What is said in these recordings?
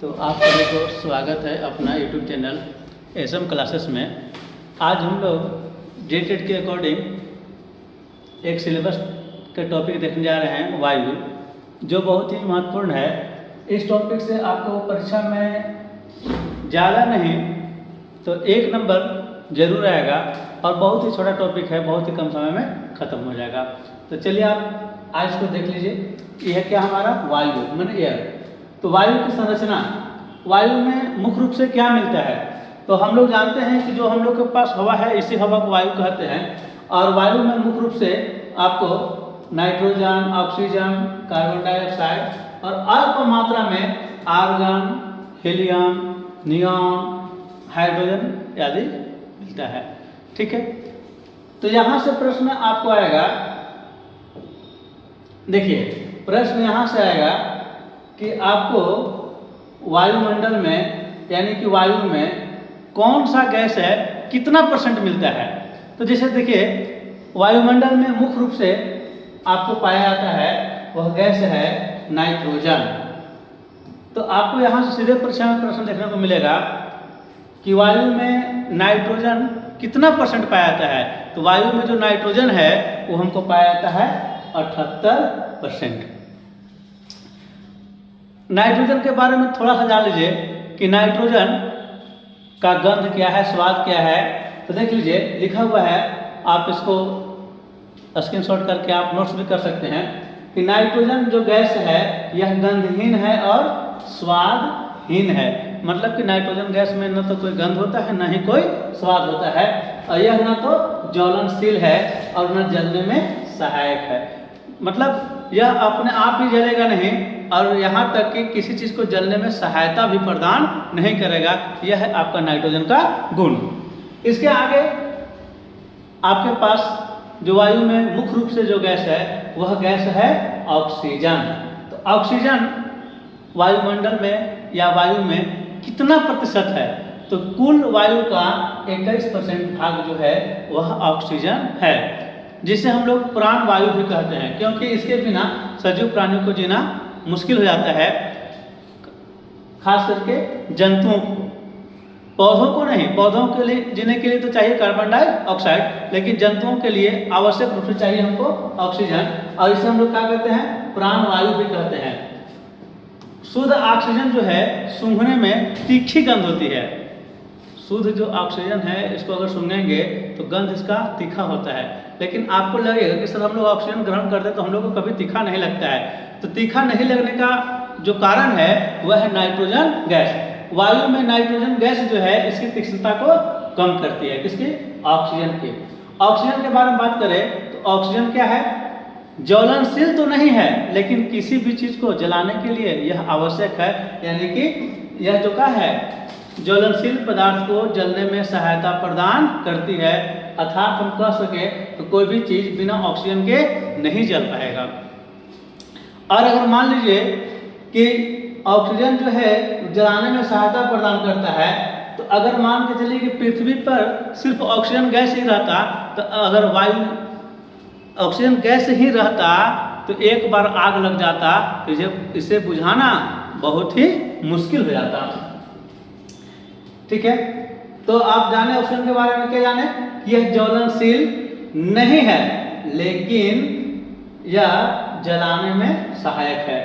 तो आप सभी को स्वागत है अपना यूट्यूब चैनल एसएम क्लासेस में। आज हम लोग जेटेड के अकॉर्डिंग एक सिलेबस के टॉपिक देखने जा रहे हैं, वायु, जो बहुत ही महत्वपूर्ण है। इस टॉपिक से आपको परीक्षा में ज़्यादा नहीं तो 1 नंबर जरूर आएगा और बहुत ही छोटा टॉपिक है, बहुत ही कम समय में ख़त्म हो जाएगा। तो चलिए आप आज को देख लीजिए। यह क्या हमारा वायु माने एयर। तो वायु की संरचना, वायु में मुख्य रूप से क्या मिलता है? तो हम लोग जानते हैं कि जो हम लोग के पास हवा है इसी हवा को वायु कहते हैं। और वायु में मुख्य रूप से आपको नाइट्रोजन, ऑक्सीजन, कार्बन डाइऑक्साइड और अल्प मात्रा में आर्गन, हीलियम, नियॉन, हाइड्रोजन आदि मिलता है। ठीक है, तो यहाँ से प्रश्न आपको आएगा, देखिए प्रश्न यहाँ से आएगा कि आपको वायुमंडल में यानी कि वायु में कौन सा गैस है, कितना % मिलता है। तो जैसे देखिए वायुमंडल में मुख्य रूप से आपको पाया जाता है वह गैस है नाइट्रोजन। तो आपको यहाँ से सीधे परीक्षा में प्रश्न देखने को मिलेगा कि वायु में नाइट्रोजन कितना % पाया जाता है। तो वायु में जो नाइट्रोजन है वो हमको पाया जाता है 78%। नाइट्रोजन के बारे में थोड़ा सा जान लीजिए कि नाइट्रोजन का गंध क्या है, स्वाद क्या है। तो देख लीजिए लिखा हुआ है, आप इसको स्क्रीनशॉट करके आप नोट्स भी कर सकते हैं कि नाइट्रोजन जो गैस है यह गंधहीन है और स्वादहीन है। मतलब कि नाइट्रोजन गैस में न तो कोई गंध होता है न ही कोई स्वाद होता है, और यह न तो ज्वलनशील है और न जलने में सहायक है। मतलब यह अपने आप ही जलेगा नहीं और यहाँ तक कि किसी चीज़ को जलने में सहायता भी प्रदान नहीं करेगा। यह है आपका नाइट्रोजन का गुण। इसके आगे आपके पास जो वायु में मुख्य रूप से जो गैस है वह गैस है ऑक्सीजन। तो ऑक्सीजन वायुमंडल में या वायु में कितना प्रतिशत है? तो कुल वायु का 21% भाग जो है वह ऑक्सीजन है, जिसे हम लोग प्राण वायु भी कहते हैं, क्योंकि इसके बिना सजीव प्राणियों को जीना मुश्किल हो जाता है, खास करके जंतुओं को। पौधों को नहीं, पौधों के लिए जीने के लिए तो चाहिए कार्बन डाइऑक्साइड, लेकिन जंतुओं के लिए आवश्यक रूप से चाहिए हमको ऑक्सीजन, और इसे हम लोग क्या कहते हैं? प्राण वायु भी कहते हैं। शुद्ध ऑक्सीजन जो है सूंघने में तीखी गंध होती है। शुद्ध जो ऑक्सीजन है इसको अगर सूंघेंगे तो गंध इसका तीखा होता है, लेकिन आपको लगेगा कि सर हम लोग ऑक्सीजन ग्रहण करते हैं तो हम लोग को कभी तीखा नहीं लगता है। तो तीखा नहीं लगने का जो कारण है वह है नाइट्रोजन गैस। वायु में नाइट्रोजन गैस जो है इसकी तीक्ष्णता को कम करती है। किसकी? ऑक्सीजन की। ऑक्सीजन के बारे में बात करें तो ऑक्सीजन क्या है? ज्वलनशील तो नहीं है, लेकिन किसी भी चीज को जलाने के लिए यह आवश्यक है। यानी कि यह जो क्या है, ज्वलनशील पदार्थ को जलने में सहायता प्रदान करती है। अर्थात हम कह सके तो कोई भी चीज बिना ऑक्सीजन के नहीं जल पाएगा। और अगर मान लीजिए कि ऑक्सीजन जो है जलाने में सहायता प्रदान करता है, तो अगर मान के चलिए कि पृथ्वी पर सिर्फ ऑक्सीजन गैस ही रहता, तो अगर वायु ऑक्सीजन गैस ही रहता तो एक बार आग लग जाता तो इसे बुझाना बहुत ही मुश्किल हो जाता। ठीक है, तो आप जाने ऑक्सीजन के बारे में क्या जाने? यह ज्वलनशील नहीं है, लेकिन यह जलाने में सहायक है।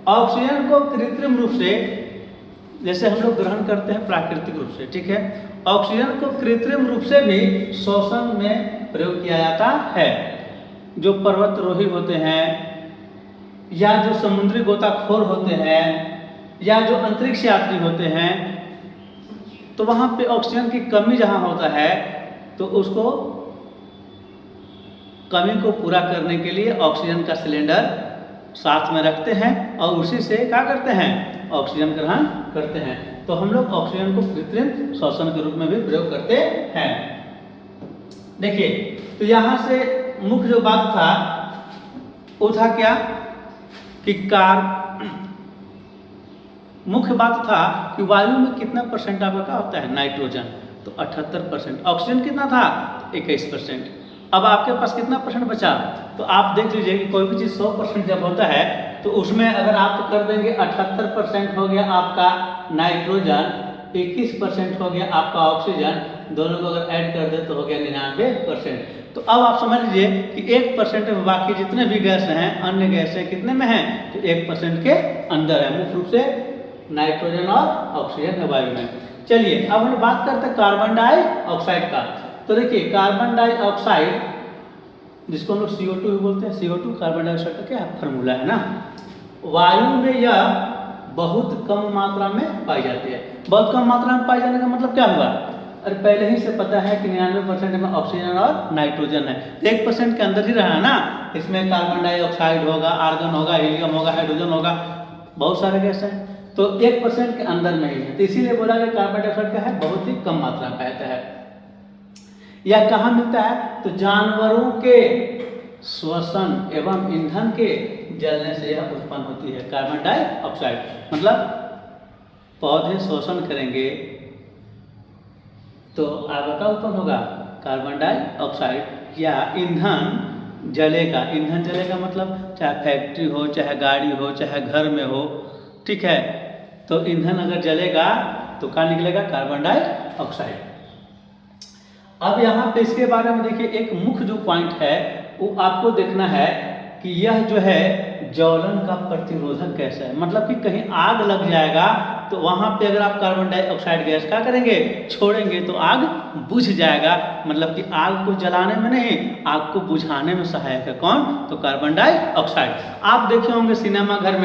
ऑक्सीजन को कृत्रिम रूप से, जैसे हम लोग ग्रहण करते हैं प्राकृतिक रूप से, ठीक है, ऑक्सीजन को कृत्रिम रूप से भी श्वसन में प्रयोग किया जाता है। जो पर्वतारोही होते हैं या जो समुद्री गोताखोर होते हैं या जो अंतरिक्ष यात्री होते हैं, तो वहाँ पे ऑक्सीजन की कमी जहाँ होता है तो उसको कमी को पूरा करने के लिए ऑक्सीजन का सिलेंडर साथ में रखते हैं और उसी से क्या करते हैं? ऑक्सीजन ग्रहण करते हैं। तो हम लोग ऑक्सीजन को कृत्रिम श्वसन के रूप में भी प्रयोग करते हैं। देखिए, तो यहाँ से मुख्य जो बात था वो था क्या कि मुख्य बात था कि वायु में कितना % आपका क्या होता है? नाइट्रोजन। तो 78%। ऑक्सीजन कितना था? 21%। अब आपके पास कितना % बचा? तो आप देख लीजिए कि कोई भी चीज़ 100% जब होता है तो उसमें अगर आप कर देंगे 78% हो गया आपका नाइट्रोजन, 21% हो गया आपका ऑक्सीजन, दोनों को अगर ऐड कर दे तो हो गया 99%। तो अब आप समझ लीजिए कि 1% में बाकी जितने भी गैस हैं, अन्य गैसें कितने में हैं, तो 1% के अंदर है, मुख्य रूप से नाइट्रोजन और ऑक्सीजन है वायु में। चलिए अब हम बात करते हैं कार्बन डाइऑक्साइड का। तो देखिए कार्बन डाइऑक्साइड, जिसको हम लोग CO2 भी बोलते हैं, CO2 कार्बन डाइऑक्साइड का क्या फॉर्मूला है ना, वायु में यह बहुत कम मात्रा में पाई जाती है। बहुत कम मात्रा में पाई जाने का मतलब क्या हुआ, अरे पहले ही से पता है कि 99% में ऑक्सीजन और नाइट्रोजन है, 1% के अंदर ही रहा है ना, इसमें कार्बन डाइऑक्साइड होगा, आर्गन होगा, हीलियम होगा, हाइड्रोजन होगा, बहुत सारे गैस हैं, तो 1% के अंदर में ही है। तो इसीलिए बोला कि कार्बन डाइऑक्साइड क्या है, बहुत ही कम मात्रा में पाया जाता है। यह कहाँ मिलता है, तो जानवरों के श्वसन एवं ईंधन के जलने से यह उत्पन्न होती है कार्बन डाइऑक्साइड। मतलब पौधे श्वसन करेंगे तो आपका क्या उत्पन्न होगा, कार्बन डाइऑक्साइड, या ईंधन जलेगा। ईंधन जलेगा मतलब चाहे फैक्ट्री हो, चाहे गाड़ी हो, चाहे घर में हो, ठीक है, तो ईंधन अगर जलेगा तो क्या निकलेगा, कार्बन डाइऑक्साइड। अब यहाँ पे इसके बारे में देखिए, एक मुख्य जो पॉइंट है वो आपको देखना है कि यह जो है ज्वलन का प्रतिरोधक गैस है। मतलब कि कहीं आग लग जाएगा तो वहाँ पे अगर आप कार्बन डाइऑक्साइड गैस क्या करेंगे, छोड़ेंगे तो आग बुझ जाएगा। मतलब कि आग को जलाने में नहीं, आग को बुझाने में सहायक है कौन, तो कार्बन डाइऑक्साइड। आप देखे होंगे सिनेमा घर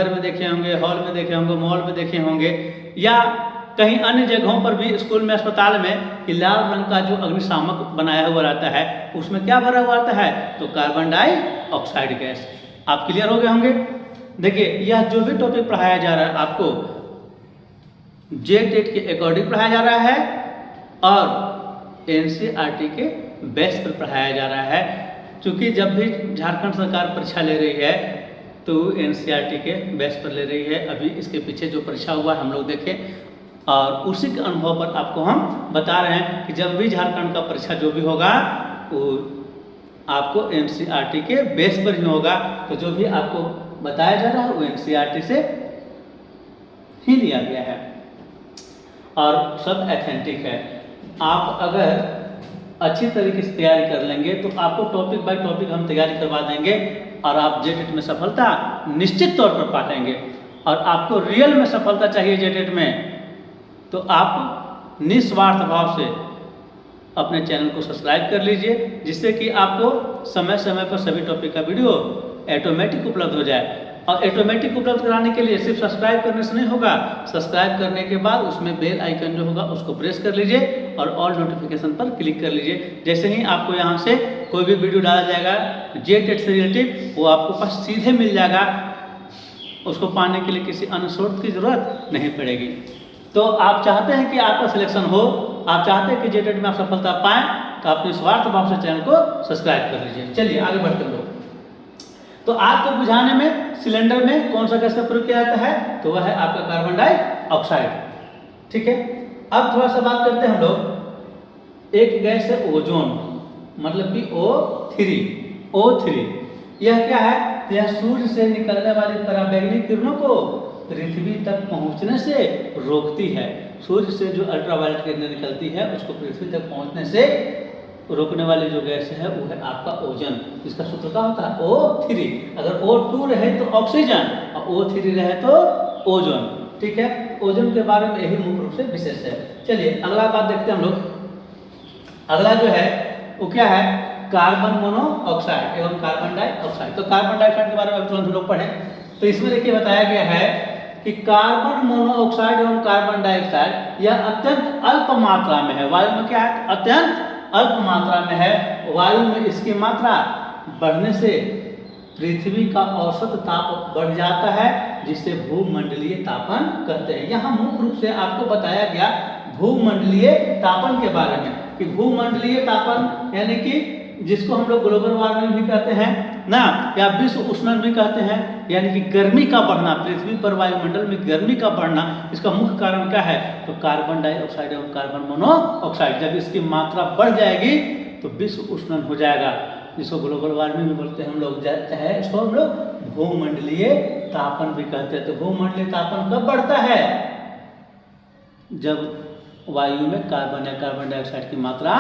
में देखे होंगे, हॉल में देखे होंगे, मॉल में देखे होंगे, या कहीं अन्य जगहों पर भी, स्कूल में, अस्पताल में, कि लाल रंग का जो अग्निशामक बनाया हुआ रहता है उसमें क्या भरा हुआ आता है, तो कार्बन डाइऑक्साइड गैस। आप क्लियर हो गए होंगे। देखिए यह जो भी टॉपिक पढ़ाया जा रहा है आपको JTET के अकॉर्डिंग पढ़ाया जा रहा है और NCERT के बेस पर पढ़ाया जा रहा है। क्योंकि जब भी झारखंड सरकार परीक्षा ले रही है तो NCERT के बेस पर ले रही है। अभी इसके पीछे जो परीक्षा हुआ हम लोग देखें और उसी के अनुभव पर आपको हम बता रहे हैं कि जब भी झारखंड का परीक्षा जो भी होगा वो आपको NCERT के बेस पर ही होगा। तो जो भी आपको बताया जा रहा है वो NCERT से ही लिया गया है और सब एथेंटिक है। आप अगर अच्छी तरीके से तैयारी कर लेंगे तो आपको टॉपिक बाय टॉपिक हम तैयारी करवा देंगे और आप JTET में सफलता निश्चित तौर पर पाएंगे। और आपको रियल में सफलता चाहिए JTET में तो आप निस्वार्थ भाव से अपने चैनल को सब्सक्राइब कर लीजिए, जिससे कि आपको समय समय पर सभी टॉपिक का वीडियो ऑटोमेटिक उपलब्ध हो जाए। और ऑटोमेटिक उपलब्ध कराने के लिए सिर्फ सब्सक्राइब करने से नहीं होगा, सब्सक्राइब करने के बाद उसमें बेल आइकन जो होगा उसको प्रेस कर लीजिए और ऑल नोटिफिकेशन पर क्लिक कर लीजिए। जैसे ही आपको यहाँ से कोई भी वीडियो डाला जाएगा JTET से रिलेटिव, वो आपको पास सीधे मिल जाएगा। उसको पाने के लिए किसी अन्य स्रोत की जरूरत नहीं पड़ेगी। तो आप चाहते हैं कि आपका सिलेक्शन हो, आप चाहते हैं कि JTET में आप सफलता पाएं, तो आप निस्वार्थ भाव से चैनल को सब्सक्राइब कर लीजिए। चलिए आगे बढ़ते हैं लोग। तो आग को बुझाने में सिलेंडर में कौन सा गैस का प्रयोग किया जाता है, तो वह है आपका कार्बन डाइऑक्साइड। ठीक है, अब थोड़ा सा बात करते हैं हम लोग। एक गैस है ओजोन, मतलब कि O3। यह क्या है, यह सूर्य से निकलने वाली पराबैंगनी किरणों को पृथ्वी तक पहुंचने से रोकती है। सूर्य से जो अल्ट्रावायलेट किरणें निकलती है उसको पृथ्वी तक पहुंचने से रोकने वाली जो गैस है वो है आपका ओजोन। इसका सूत्र क्या होता है, O3। अगर O2 रहे तो ऑक्सीजन और O3 रहे तो ओजोन। ठीक है, ओजोन के बारे में यही मुख्य रूप से विशेष है। चलिए अगला बात देखते हैं हम लोग। अगला जो है वो क्या है, कार्बन मोनोऑक्साइड एवं कार्बन डाइऑक्साइड। तो कार्बन डाइऑक्साइड के बारे में तुरंत हम लोग पढ़ें तो इसमें देखिए बताया गया है कि कार्बन मोनोऑक्साइड एवं कार्बन डाइऑक्साइड यह अत्यंत अल्प मात्रा में है। वायु में क्या है, अत्यंत अल्प मात्रा में है। वायु में इसकी मात्रा बढ़ने से पृथ्वी का औसत ताप बढ़ जाता है, जिसे भूमंडलीय तापन कहते हैं। यहाँ मुख्य रूप से आपको बताया गया भूमंडलीय तापन के बारे में कि भूमंडलीय तापन यानी कि जिसको हम लोग ग्लोबल वार्मिंग भी कहते हैं ना, या विश्व उष्णन भी कहते हैं, यानी कि गर्मी का बढ़ना, पृथ्वी पर वायुमंडल में गर्मी का बढ़ना। इसका मुख्य कारण क्या है, तो कार्बन डाइऑक्साइड एवं कार्बन मोनोऑक्साइड। जब इसकी मात्रा बढ़ जाएगी तो विश्व उष्णन हो जाएगा। जिसको ग्लोबल वार्मिंग भी बोलते हैं हम लोग, चाहे इसको हम लोग भूमंडलीय तापन भी कहते हैं। तो भूमंडलीय तापन कब बढ़ता है? जब वायु में कार्बन या कार्बन डाइऑक्साइड की मात्रा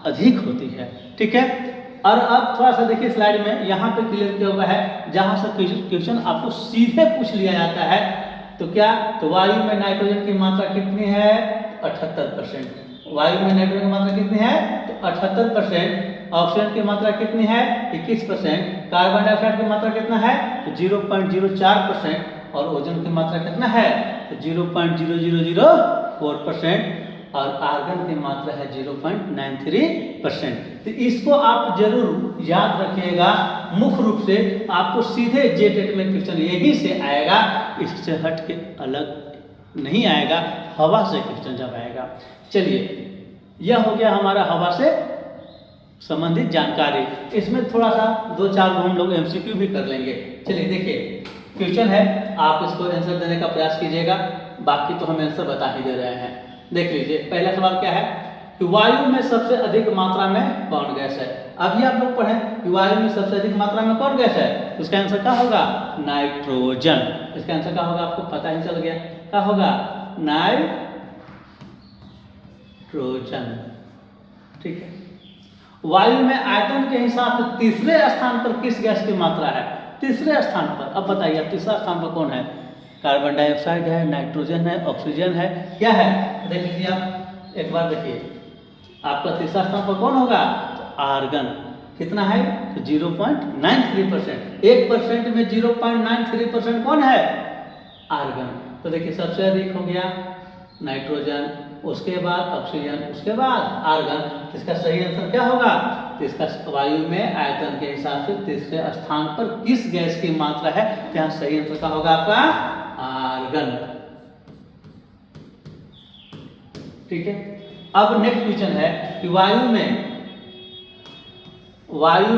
अधिक होती है। ठीक है, और अब थोड़ा सा देखिए स्लाइड में, यहाँ पे क्लियर किया हुआ है, जहाँ से क्वेश्चन आपको सीधे पूछ लिया जाता है। तो क्या, तो वायु में नाइट्रोजन की मात्रा कितनी है? 78%। वायु में नाइट्रोजन की मात्रा कितनी है? तो 78%। ऑक्सीजन की मात्रा कितनी है? 21%। कार्बन डाइऑक्साइड की मात्रा कितना है? तो 0.04%। और ओजोन की मात्रा कितना है? तो 0.0004%। और आर्गन की मात्रा है 0.93%। तो इसको आप जरूर याद रखिएगा। मुख्य रूप से आपको सीधे जेटेट में क्वेश्चन यही से आएगा, इससे हट के अलग नहीं आएगा। हवा से क्वेश्चन जब आएगा। चलिए, यह हो गया हमारा हवा से संबंधित जानकारी। इसमें थोड़ा सा 2-4 हम लोग MCQ भी कर लेंगे। चलिए देखिए, क्वेश्चन है, आप इसको आंसर देने का प्रयास कीजिएगा, बाकी तो हम आंसर बता ही दे रहे हैं। देख लीजिए, पहला सवाल क्या है कि वायु में सबसे अधिक मात्रा में कौन गैस है? अभी आप लोग पढ़ें कि वायु में सबसे अधिक मात्रा में कौन गैस है? इसका आंसर क्या होगा? नाइट्रोजन। इसका आंसर क्या होगा? आपको पता ही चल गया, क्या होगा? नाइट्रोजन। ठीक है, वायु में आयतन के हिसाब से तीसरे स्थान पर किस गैस की मात्रा है? तीसरे स्थान पर। अब बताइए, तीसरा स्थान पर कौन है? कार्बन डाइऑक्साइड है, नाइट्रोजन है, ऑक्सीजन है, क्या है? देख लीजिए आप एक बार, देखिए आपका तीसरा स्थान पर कौन होगा? तो आर्गन। कितना है? तो 0.93%। 1% में 0.93% कौन है? आर्गन। तो देखिए सबसे अधिक हो गया नाइट्रोजन, उसके बाद ऑक्सीजन, उसके बाद आर्गन। इसका सही आंसर क्या होगा? तो इसका वायु में आयतन के हिसाब से तीसरे स्थान पर किस गैस की मात्रा है? तो यहाँ सही आंसर क्या होगा आपका? आर्गन। ठीक है, अब नेक्स्ट क्वेश्चन है कि वायु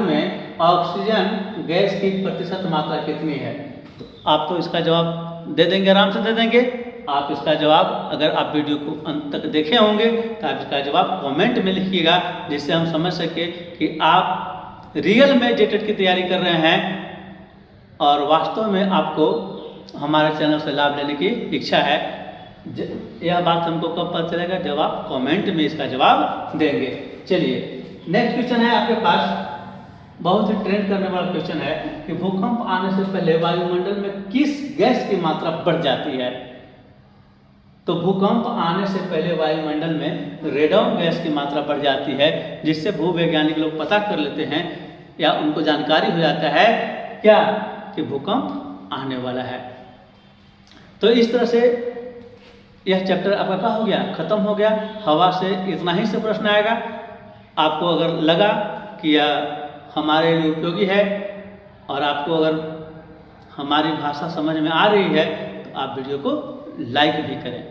में ऑक्सीजन गैस की प्रतिशत मात्रा कितनी है? तो आप तो इसका जवाब दे देंगे, आराम से दे देंगे। आप इसका जवाब, अगर आप वीडियो को अंत तक देखे होंगे तो आप इसका जवाब कमेंट में लिखिएगा, जिससे हम समझ सके कि आप रियल में जेटेट की तैयारी कर रहे हैं और वास्तव में आपको हमारे चैनल से लाभ लेने की इच्छा है। यह बात हमको कब पता चलेगा? जब आप कमेंट में इसका जवाब देंगे। चलिए, नेक्स्ट क्वेश्चन है आपके पास, बहुत ही ट्रेंड करने वाला क्वेश्चन है कि भूकंप आने से पहले वायुमंडल में किस गैस की मात्रा बढ़ जाती है? तो भूकंप आने से पहले वायुमंडल में रेडॉन गैस की मात्रा बढ़ जाती है, जिससे भूवैज्ञानिक लोग पता कर लेते हैं या उनको जानकारी हो जाता है क्या, कि भूकंप आने वाला है। तो इस तरह से यह चैप्टर आपका क्या हो गया? खत्म हो गया। हवा से इतना ही से प्रश्न आएगा। आपको अगर लगा कि यह हमारे लिए उपयोगी है और आपको अगर हमारी भाषा समझ में आ रही है तो आप वीडियो को लाइक भी करें।